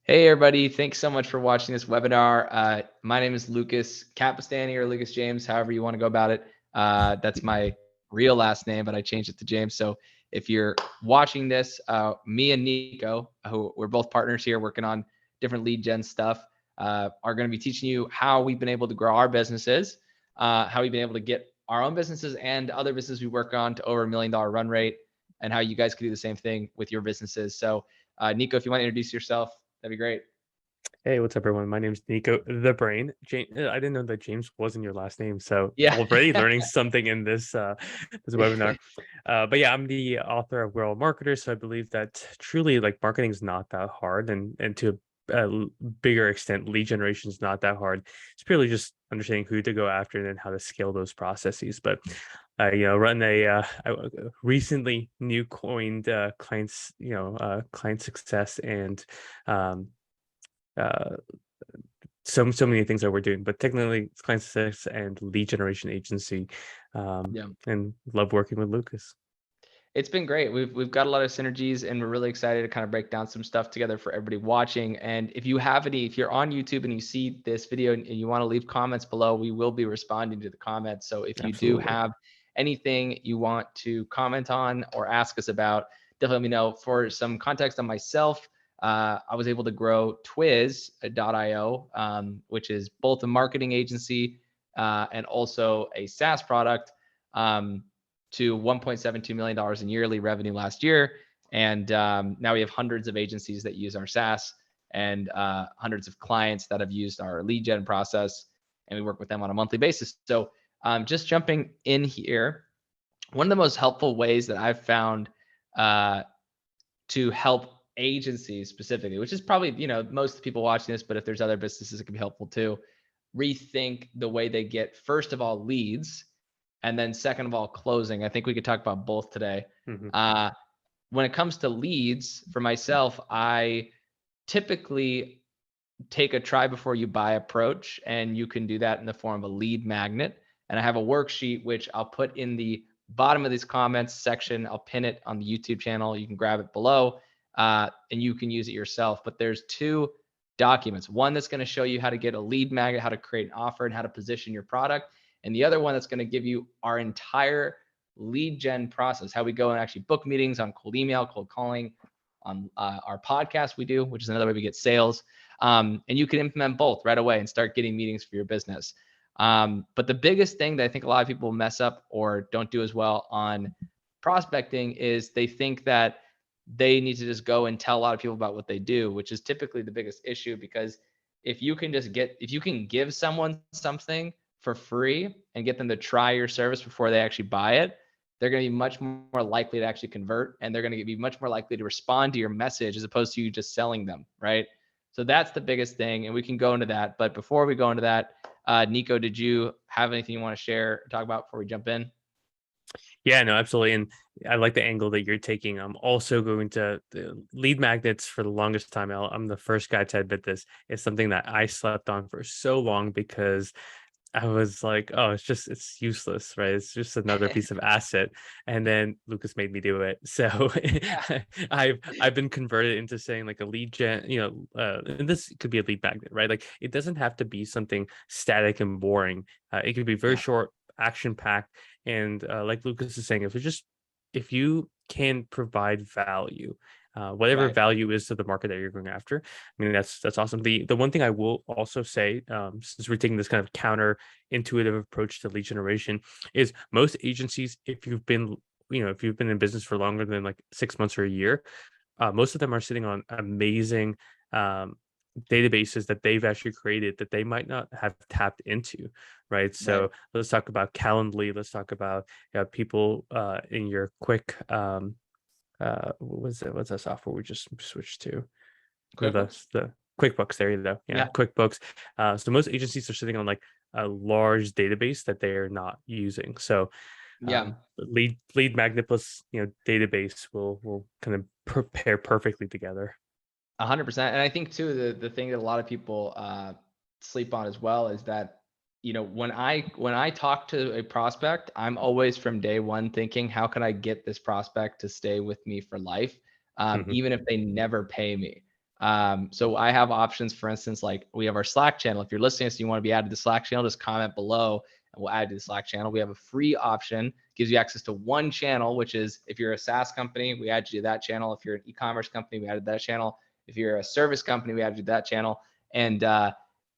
Hey everybody, thanks so much for watching this webinar. My name is Lucas Capistani or Lucas James, however you want to go about it. That's my real last name, but I changed it to James. So if you're watching this, me and Nico, who we're both partners here working on different lead gen stuff, are going to be teaching you how we've been able to grow our businesses, how we've been able to get our own businesses and other businesses we work on to over $1 million run rate, and how you guys can do the same thing with your businesses. So Nico, if you want to introduce yourself, that'd be great. Hey, what's up, everyone? My name's Nico the Brain. I didn't know that James wasn't your last name, so Yeah. already learning something in this webinar. But yeah, I'm the author of We're All Marketers, so I believe that truly, like, marketing is not that hard, and to a bigger extent, lead generation is not that hard. It's purely just understanding who to go after and then how to scale those processes. But run I recently new coined clients, client success and um uh so many things that we're doing, but technically it's client success and lead generation agency. Yeah. And love working with Lucas. It's been great. We've got a lot of synergies, and we're really excited to kind of break down some stuff together for everybody watching. And if you're on YouTube and you see this video and you want to leave comments below, we will be responding to the comments. So if you do Absolutely. have anything you want to comment on or ask us about, definitely let me know. For some context on myself, I was able to grow Twiz.io, which is both a marketing agency and also a SaaS product. To $1.72 million in yearly revenue last year. And now we have hundreds of agencies that use our SaaS and hundreds of clients that have used our lead gen process. And we work with them on a monthly basis. So just jumping in here, one of the most helpful ways that I've found uh, to help agencies specifically, which is probably, most people watching this, but if there's other businesses, it can be helpful too, rethink the way they get, first of all, leads, and then second of all, closing. I think we could talk about both today. Mhm. Uh, when it comes to leads, for myself, I typically take a try before you buy approach, and you can do that in the form of a lead magnet. And I have a worksheet which I'll put in the bottom of this comments section. I'll pin it on the YouTube channel. You can grab it below, and you can use it yourself. But there's two documents. One that's going to show you how to get a lead magnet, how to create an offer, and how to position your product. And the other one that's going to give you our entire lead gen process, how we go and actually book meetings on cold email, cold calling, on our podcast we do, which is another way we get sales. And you can implement both right away and start getting meetings for your business. But the biggest thing that I think a lot of people mess up or don't do as well on prospecting is they think that they need to just go and tell a lot of people about what they do, which is typically the biggest issue. Because if you can give someone something for free and get them to try your service before they actually buy it, they're going to be much more likely to actually convert, and they're going to be much more likely to respond to your message as opposed to you just selling them, right? So that's the biggest thing, and we can go into that. But before we go into that, Nico, did you have anything you want to share or talk about before we jump in? Yeah, no, absolutely. And I like the angle that you're taking. I'm also going to the lead magnets for the longest time. I'm the first guy to admit this. It's something that I slept on for so long because I was like, oh, it's useless, right? It's just another piece of asset. And then Lucas made me do it. So Yeah. I've been converted into saying like a lead gen, and this could be a lead magnet, right? Like it doesn't have to be something static and boring. It could be very Yeah. short, action packed. And like Lucas is saying, if you can provide value, whatever Right. value is to the market that you're going after. I mean, that's awesome. The one thing I will also say, since we're taking this kind of counter intuitive approach to lead generation, is most agencies, if you've been in business for longer than like 6 months or a year, most of them are sitting on amazing um, databases that they've actually created that they might not have tapped into, right? Right. So let's talk about Calendly. Let's talk about people in your quick what's that software we just switched to? QuickBooks. The QuickBooks. There you go. Yeah, Yeah. QuickBooks. So most agencies are sitting on like a large database that they are not using. So Yeah. lead magnet plus database will kind of prepare perfectly together. 100%. And I think too, the thing that a lot of people sleep on as well is that, when I talk to a prospect, I'm always from day one thinking, how can I get this prospect to stay with me for life, Hmm. even if they never pay me? So I have options, for instance, like we have our Slack channel. If you're listening to this and you want to be added to the Slack channel, just comment below and we'll add you to the Slack channel. We have a free option, gives you access to one channel, which is if you're a SaaS company, we add you to that channel. If you're an e-commerce company, we added that channel. If you're a service company, we added you to that channel. And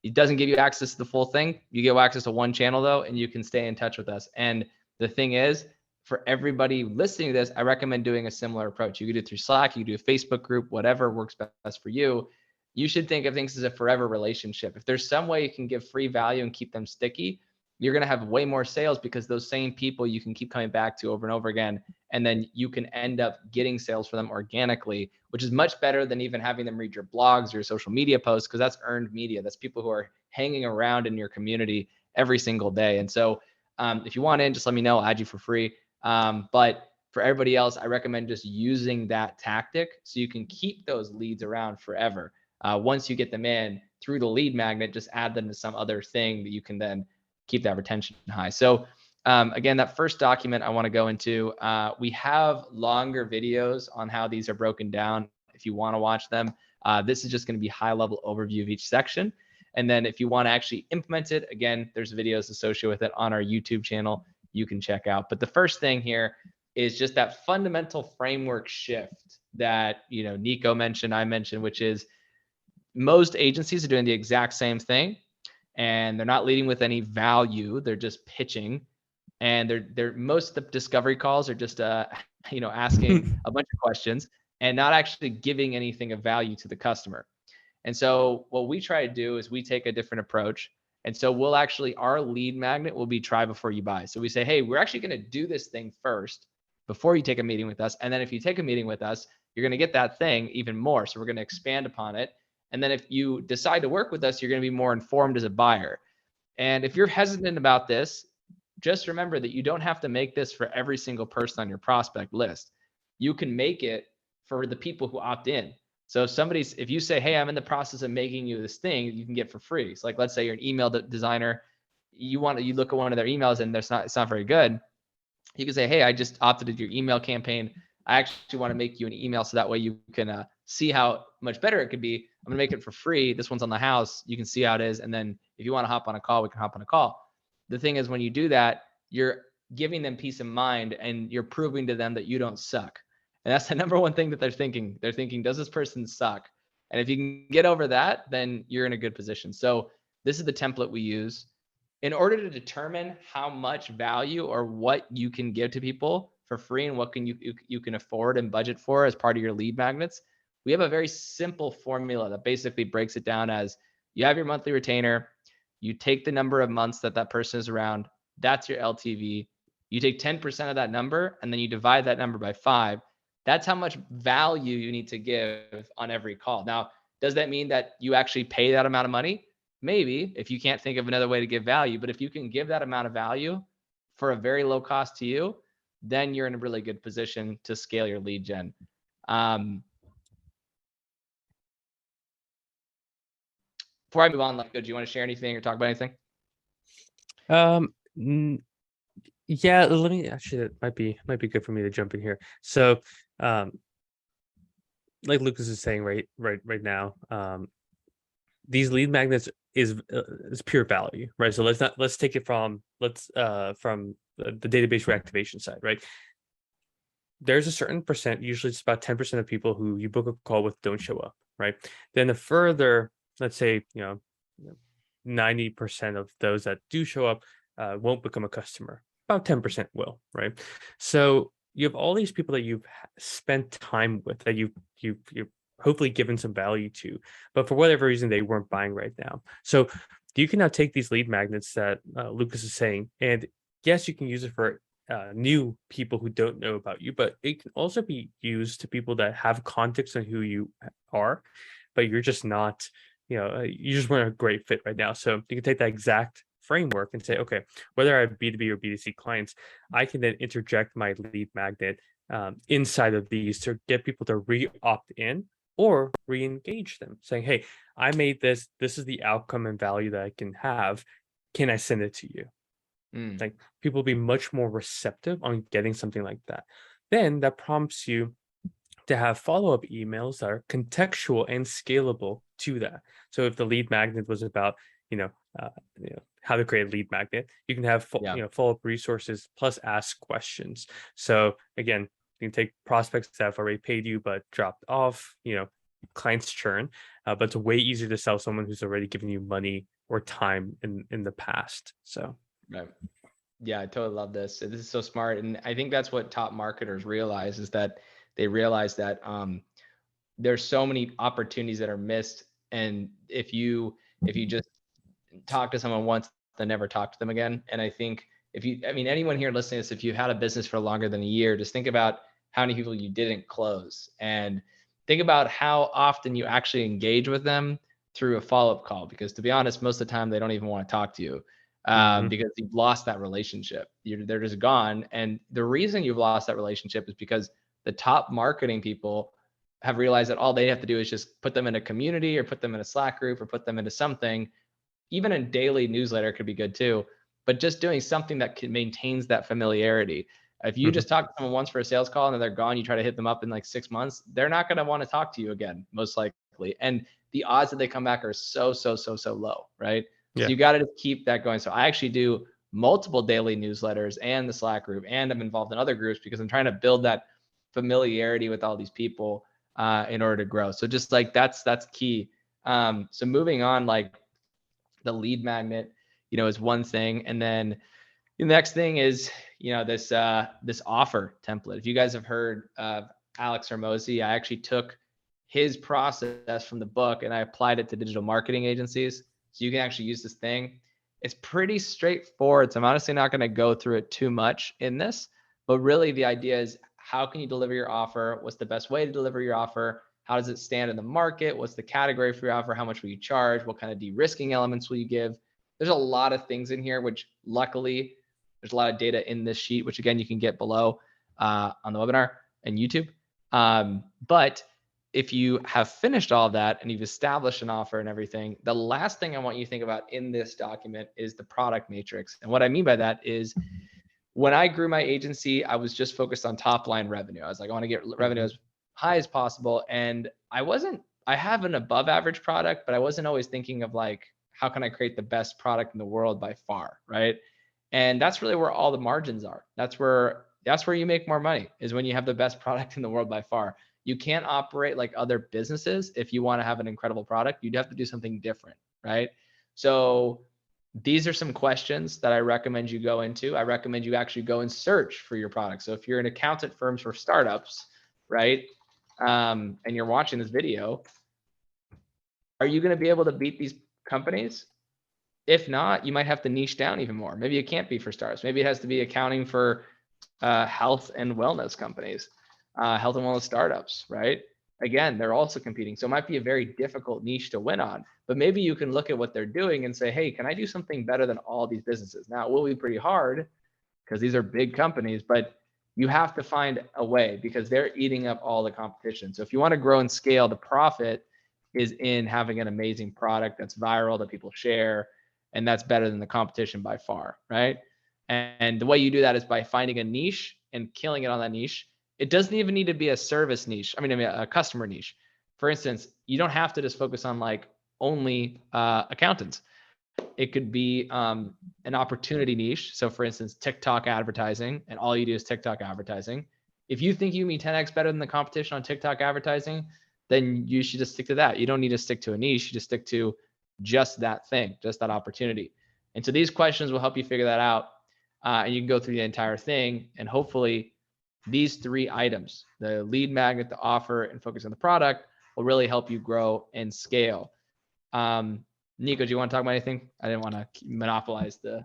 it doesn't give you access to the full thing. You get access to one channel though, and you can stay in touch with us. And the thing is, for everybody listening to this, I recommend doing a similar approach. You could do it through Slack, you could do a Facebook group, whatever works best for you. You should think of things as a forever relationship. If there's some way you can give free value and keep them sticky, you're going to have way more sales because those same people you can keep coming back to over and over again. And then you can end up getting sales for them organically, which is much better than even having them read your blogs or your social media posts, because that's earned media. That's people who are hanging around in your community every single day. And so if you want in, just let me know. I'll add you for free. But for everybody else, I recommend just using that tactic so you can keep those leads around forever. Once you get them in through the lead magnet, just add them to some other thing that you can then keep that retention high. So again, that first document I want to go into, we have longer videos on how these are broken down if you want to watch them. This is just going to be high level overview of each section. And then if you want to actually implement it, again, there's videos associated with it on our YouTube channel you can check out. But the first thing here is just that fundamental framework shift that, you know, Nico mentioned, I mentioned, which is most agencies are doing the exact same thing and they're not leading with any value. They're just pitching, and they're most of the discovery calls are just you know, asking a bunch of questions and not actually giving anything of value to the customer. And so what we try to do is we take a different approach. And so we'll actually, our lead magnet will be try before you buy. So we say, hey, we're actually going to do this thing first before you take a meeting with us. And then if you take a meeting with us, you're going to get that thing even more. So we're going to expand upon it. And then if you decide to work with us, you're going to be more informed as a buyer. And if you're hesitant about this, just remember that you don't have to make this for every single person on your prospect list. You can make it for the people who opt in. So if you say, hey, I'm in the process of making you this thing you can get for free. So like, let's say you're an email designer, you look at one of their emails and it's not very good. You can say, hey, I just opted into your email campaign. I actually want to make you an email so that way you can see how much better it could be. I'm gonna make it for free. This one's on the house. You can see how it is. And then if you want to hop on a call, we can hop on a call. The thing is, when you do that, you're giving them peace of mind and you're proving to them that you don't suck. And that's the number one thing that they're thinking. They're thinking, does this person suck? And if you can get over that, then you're in a good position. So this is the template we use. In order to determine how much value or what you can give to people for free and what you can afford and budget for as part of your lead magnets, we have a very simple formula that basically breaks it down as you have your monthly retainer, you take the number of months that person is around, that's your LTV. You take 10% of that number and then you divide that number by 5. That's how much value you need to give on every call. Now, does that mean that you actually pay that amount of money? Maybe, if you can't think of another way to give value. But if you can give that amount of value for a very low cost to you, then you're in a really good position to scale your lead gen. Before I move on, do you want to share anything or talk about anything? Yeah, let me actually, it might be good for me to jump in here. So like Lucas is saying right now, these lead magnets is pure value, right? So let's take it from the database reactivation side, right? There's a certain percent, usually it's about 10% of people who you book a call with don't show up, right? Then a further, let's say, 90% of those that do show up won't become a customer. About 10% will, right? So you have all these people that you've spent time with, that you've hopefully given some value to, but for whatever reason they weren't buying right now. So you can now take these lead magnets that Lucas is saying, and yes, you can use it for new people who don't know about you, but it can also be used to people that have context on who you are, but you're just not, you just weren't a great fit right now. So you can take that exact framework and say, okay, whether I have B2B or B2C clients, I can then interject my lead magnet inside of these to get people to re-opt in or re-engage them, saying, hey, I made this is the outcome and value that I can have, can I send it to you? Like, people will be much more receptive on getting something like that. Then that prompts you to have follow-up emails that are contextual and scalable to that. So if the lead magnet was about, you know, how to create a lead magnet, you can have Yeah. follow-up resources plus ask questions. So again, you can take prospects that have already paid you but dropped off, clients churn, but it's way easier to sell someone who's already given you money or time in the past. So Right. Yeah, I totally love this. This is so smart. And I think that's what top marketers realize, is that they realize that there's so many opportunities that are missed. And if you just talk to someone once, then never talk to them again. And I think I mean, anyone here listening to this, if you had a business for longer than a year, just think about how many people you didn't close, and think about how often you actually engage with them through a follow-up call. Because to be honest, most of the time they don't even want to talk to you, mhm, because you've lost that relationship. They're just gone. And the reason you've lost that relationship is because the top marketing people have realized that all they have to do is just put them in a community, or put them in a Slack group, or put them into something. Even a daily newsletter could be good too, but just doing something that maintains that familiarity. If you mhm. just talk to someone once for a sales call and then they're gone, you try to hit them up in like 6 months, they're not going to want to talk to you again, most likely. And the odds that they come back are so, so, so, so low, right? So Yeah. you got to keep that going. So I actually do multiple daily newsletters and the Slack group, and I'm involved in other groups because I'm trying to build that familiarity with all these people in order to grow. So just like that's key. So moving on, like the lead magnet, is one thing. And then the next thing is, this offer template. If you guys have heard of Alex Hormozi, I actually took his process from the book and I applied it to digital marketing agencies. So you can actually use this thing. It's pretty straightforward. So I'm honestly not going to go through it too much in this, but really the idea is, how can you deliver your offer? What's the best way to deliver your offer? How does it stand in the market? What's the category for your offer? How much will you charge? What kind of de-risking elements will you give? There's a lot of things in here, which luckily there's a lot of data in this sheet, which again, you can get below on the webinar and YouTube. But if you have finished all of that and you've established an offer and everything, the last thing I want you to think about in this document is the product matrix. And what I mean by that is, when I grew my agency, I was just focused on top line revenue. I was like, I want to get revenue Mhm. as high as possible. And I have an above average product, but I wasn't always thinking of like, how can I create the best product in the world by far, right? And that's really where all the margins are. That's where you make more money, is when you have the best product in the world by far. You can't operate like other businesses if you want to have an incredible product. You'd have to do something different, right? So these are some questions that I recommend you go into. I recommend you actually go and search for your product. So if you're an accountant firm for startups, right, and you're watching this video, are you going to be able to beat these companies? If not, you might have to niche down even more. Maybe it can't be for startups. Maybe it has to be accounting for health and wellness companies, health and wellness startups, right? Again, they're also competing. So it might be a very difficult niche to win on, but maybe you can look at what they're doing and say, hey, can I do something better than all these businesses? Now, it will be pretty hard because these are big companies, but you have to find a way because they're eating up all the competition. So if you want to grow and scale, the profit is in having an amazing product that's viral, that people share, and that's better than the competition by far, right? And the way you do that is by finding a niche and killing it on that niche. It doesn't even need to be a service niche. I mean, a customer niche. For instance, you don't have to just focus on like only accountants. It could be an opportunity niche. So, for instance, TikTok advertising, and all you do is TikTok advertising. If you think you can be 10x better than the competition on TikTok advertising, then you should just stick to that. You don't need to stick to a niche. You just stick to just that thing, just that opportunity. And so these questions will help you figure that out. And you can go through the entire thing. And hopefully, these three items, the lead magnet, the offer, and focus on the product, will really help you grow and scale. Nico, do you want to talk about anything? I didn't want to monopolize the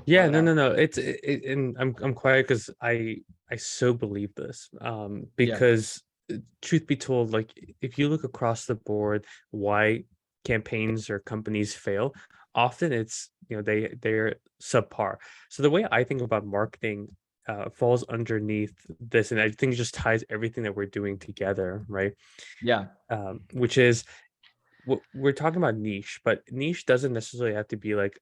Yeah, no, webinar. no, no. And I'm quiet because I so believe this. Yeah, Because truth be told, like if you look across the board, why campaigns or companies fail, often it's they're subpar. So the way I think about marketing falls underneath this, and I think it just ties everything that we're doing together, right? yeah, Which is we're talking about niche, but niche doesn't necessarily have to be like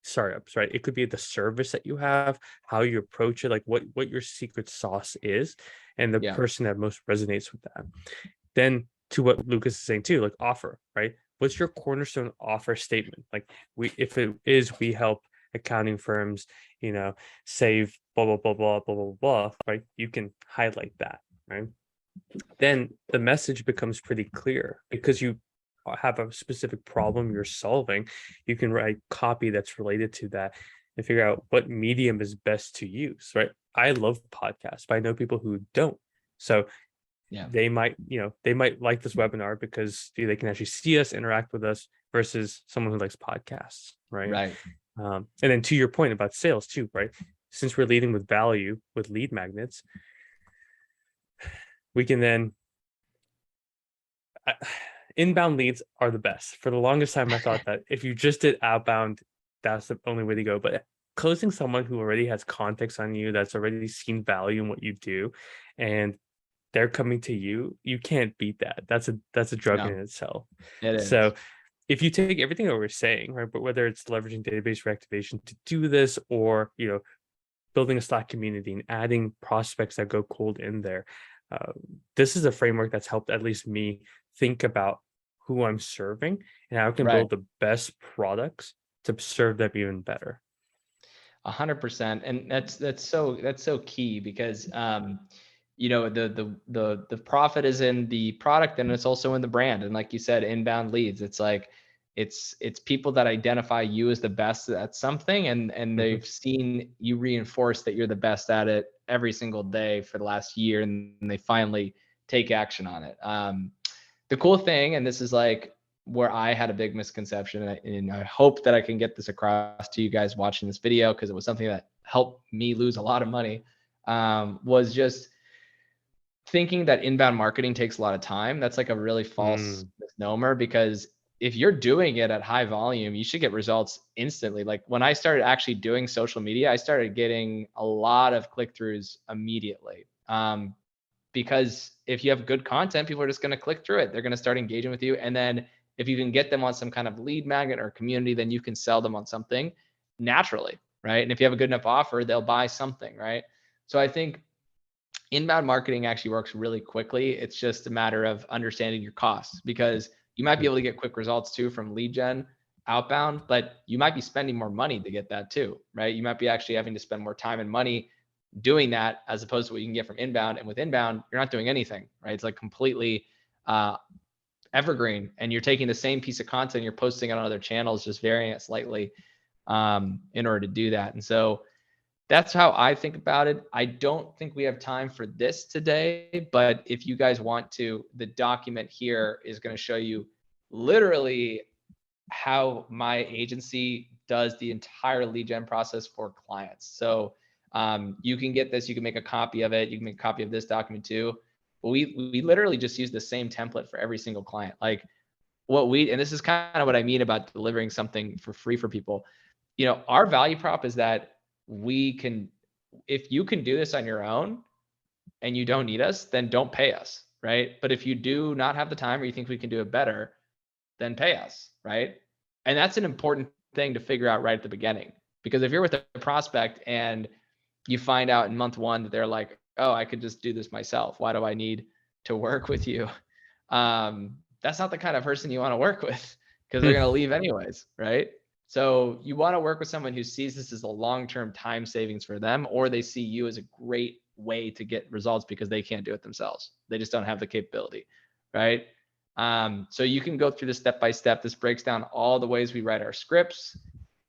startups, right? It could be the service that you have, how you approach it, like what your secret sauce is. and the Yeah. person that most resonates with that. Then to what Lucas is saying too, like offer, right? What's your cornerstone offer statement? Like if it is, we help accounting firms, save blah, blah, blah, blah, blah, blah, blah, right? You can highlight that, right? Then the message becomes pretty clear because you have a specific problem you're solving. You can write copy that's related to that and figure out what medium is best to use, right? I love podcasts, but I know people who don't. So Yeah. they might like this webinar because they can actually see us, interact with us, versus someone who likes podcasts, right? Right. And then to your point about sales too, right? Since we're leading with value with lead magnets, we can then inbound leads are the best. For the longest time, I thought that if you just did outbound, that's the only way to go. But closing someone who already has context on you, that's already seen value in what you do, and they're coming to you, you can't beat that. That's a drug in No, itself. it So is. if you take everything that we're saying, right, but whether it's leveraging database reactivation to do this, or building a Slack community and adding prospects that go cold in there, this is a framework that's helped at least me think about who I'm serving and how I can Right. build the best products to serve them even better. 100%. And that's so key because the profit is in the product and it's also in the brand. And like you said, inbound leads, it's like it's people that identify you as the best at something, and Mhm. they've seen you reinforce that you're the best at it every single day for the last year, and they finally take action on it. The cool thing, and this is like where I had a big misconception, and I hope that I can get this across to you guys watching this video, because it was something that helped me lose a lot of money, was just thinking that inbound marketing takes a lot of time. That's like a really false Mm, misnomer, because if you're doing it at high volume, you should get results instantly. Like when I started actually doing social media, I started getting a lot of click-throughs immediately. Because if you have good content, people are just going to click through it. They're going to start engaging with you. And then if you can get them on some kind of lead magnet or community, then you can sell them on something naturally, right? And if you have a good enough offer, they'll buy something, right? So I think inbound marketing actually works really quickly. It's just a matter of understanding your costs, because you might be mm, able to get quick results too from lead gen outbound, but you might be spending more money to get that too, right? You might be actually having to spend more time and money doing that as opposed to what you can get from inbound. And with inbound, you're not doing anything, right? It's like completely evergreen, and you're taking the same piece of content, you're posting it on other channels, just varying it slightly in order to do that. And so that's how I think about it. I don't think we have time for this today, but if you guys want to, the document here is going to show you literally how my agency does the entire lead gen process for clients. So you can get this, you can make a copy of it, you can make a copy of this document too. But we literally just use the same template for every single client. Like and this is kind of what I mean about delivering something for free for people. Our value prop is that if you can do this on your own and you don't need us, then don't pay us, right? But if you do not have the time, or you think we can do it better, then pay us, right? And that's an important thing to figure out right at the beginning. Because if you're with a prospect and you find out in month one that they're like, oh, I could just do this myself, why do I need to work with you? That's not the kind of person you want to work with, because they're mm. going to leave anyways, right? So you want to work with someone who sees this as a long-term time savings for them, or they see you as a great way to get results because they can't do it themselves. They just don't have the capability, right? So you can go through this step by step. This breaks down all the ways we write our scripts.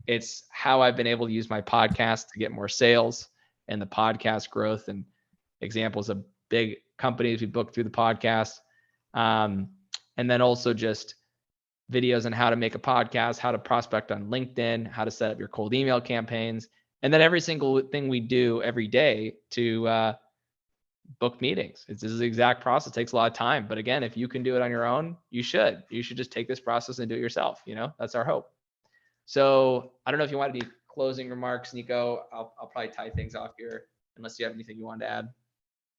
It's how I've been able to use my podcast to get more sales and the podcast growth, and examples of big companies we booked through the podcast. And then also just videos on how to make a podcast, how to prospect on LinkedIn, how to set up your cold email campaigns, and then every single thing we do every day to book meetings. This is the exact process. It takes a lot of time, but again, if you can do it on your own, you should just take this process and do it yourself. That's our hope. So I don't know if you want to do closing remarks, Nico. I'll probably tie things off here unless you have anything you want to add.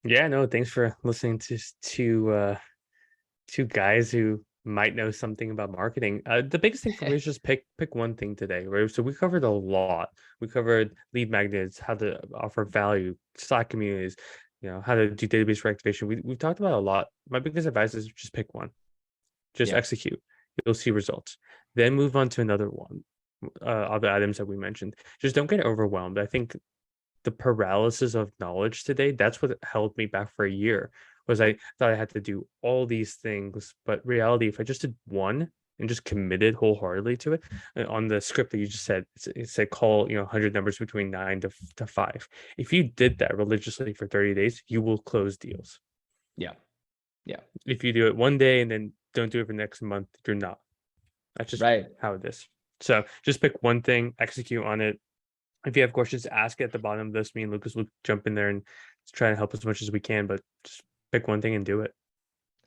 Yeah, no, thanks for listening to two guys who might know something about marketing. The biggest thing for me is just pick one thing today, right? So we covered a lot. We covered lead magnets, how to offer value, Slack communities, how to do database reactivation. We've talked about a lot. My biggest advice is just pick one, just Yeah. execute. You'll see results. Then move on to another one of the items that we mentioned. Just don't get overwhelmed. I think the paralysis of knowledge today, that's what held me back for a year, was I thought I had to do all these things, but reality, if I just did one and just committed wholeheartedly to it, on the script that you just said, it said call 100 numbers between 9 to 5. If you did that religiously for 30 days, you will close deals. Yeah. Yeah. If you do it one day and then don't do it for next month, you're not. That's just Right. how it is. So just pick one thing, execute on it. If you have questions, ask at the bottom of this. Me and Lucas will jump in there and try to help as much as we can, but just pick one thing and do it.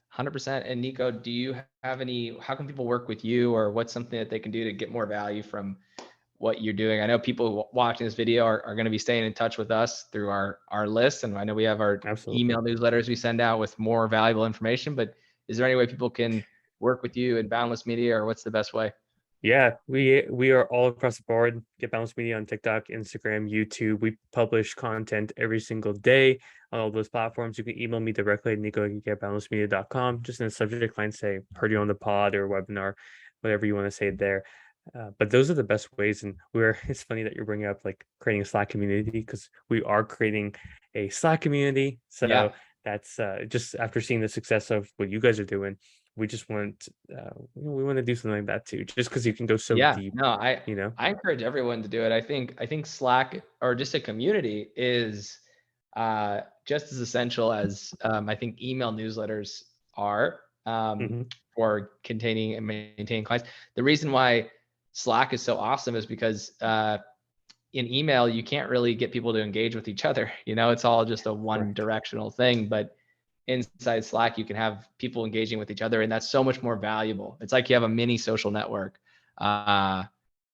100%. And Nico, do you have how can people work with you, or what's something that they can do to get more value from what you're doing? I know people watching this video are going to be staying in touch with us through our list. And I know we have our Absolutely. email newsletters we send out with more valuable information, but is there any way people can work with you in Boundless Media, or what's the best way? Yeah, we are all across the board. Get Boundless Media on TikTok, Instagram, YouTube. We publish content every single day on all those platforms. You can email me directly at nico@boundlessmedia.com. Just in the subject line, say heard you on the pod or webinar, whatever you want to say there. But those are the best ways. And it's funny that you're bringing up like creating a Slack community, because we are creating a Slack community. So Yeah. that's just after seeing the success of what you guys are doing, we just want we want to do something like that too, just because you can go so Yeah. deep. No, I encourage everyone to do it. I think Slack, or just a community, is just as essential as I think email newsletters are Mhm. for containing and maintaining clients. The reason why Slack is so awesome is because in email you can't really get people to engage with each other. It's all just a one directional thing. But inside Slack, you can have people engaging with each other, and that's so much more valuable. It's like you have a mini social network, and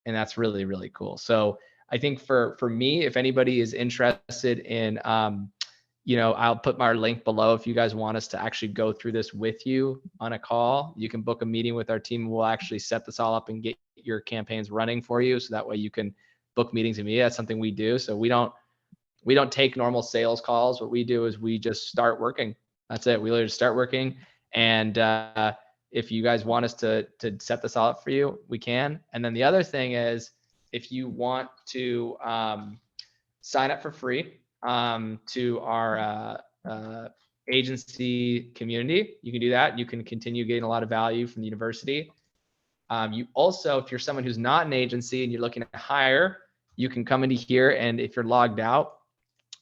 that's really, really cool. So I think for me, if anybody is interested in, I'll put my link below. If you guys want us to actually go through this with you on a call, you can book a meeting with our team. We'll actually set this all up and get your campaigns running for you, so that way you can book meetings with me. That's something we do. So we don't take normal sales calls. What we do is we just start working. That's it. We literally start working. And if you guys want us to set this all up for you, we can. And then the other thing is, if you want to sign up for free to our agency community, you can do that. You can continue getting a lot of value from the university. You also, if you're someone who's not an agency and you're looking to hire, you can come into here, and if you're logged out,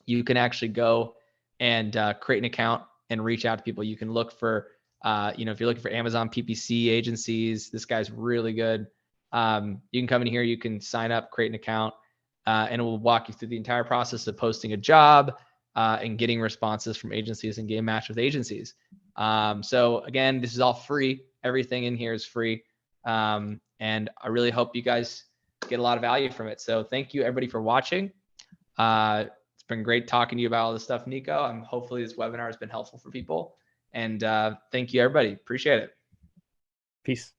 you can actually go and create an account and reach out to people. You can look for, if you're looking for Amazon PPC agencies, this guy's really good. You can come in here, you can sign up, create an account, and it will walk you through the entire process of posting a job and getting responses from agencies and getting matched with agencies. So again, this is all free. Everything in here is free. And I really hope you guys get a lot of value from it. So thank you everybody for watching. It's been great talking to you about all this stuff, Nico. Hopefully this webinar has been helpful for people. And thank you, everybody. Appreciate it. Peace.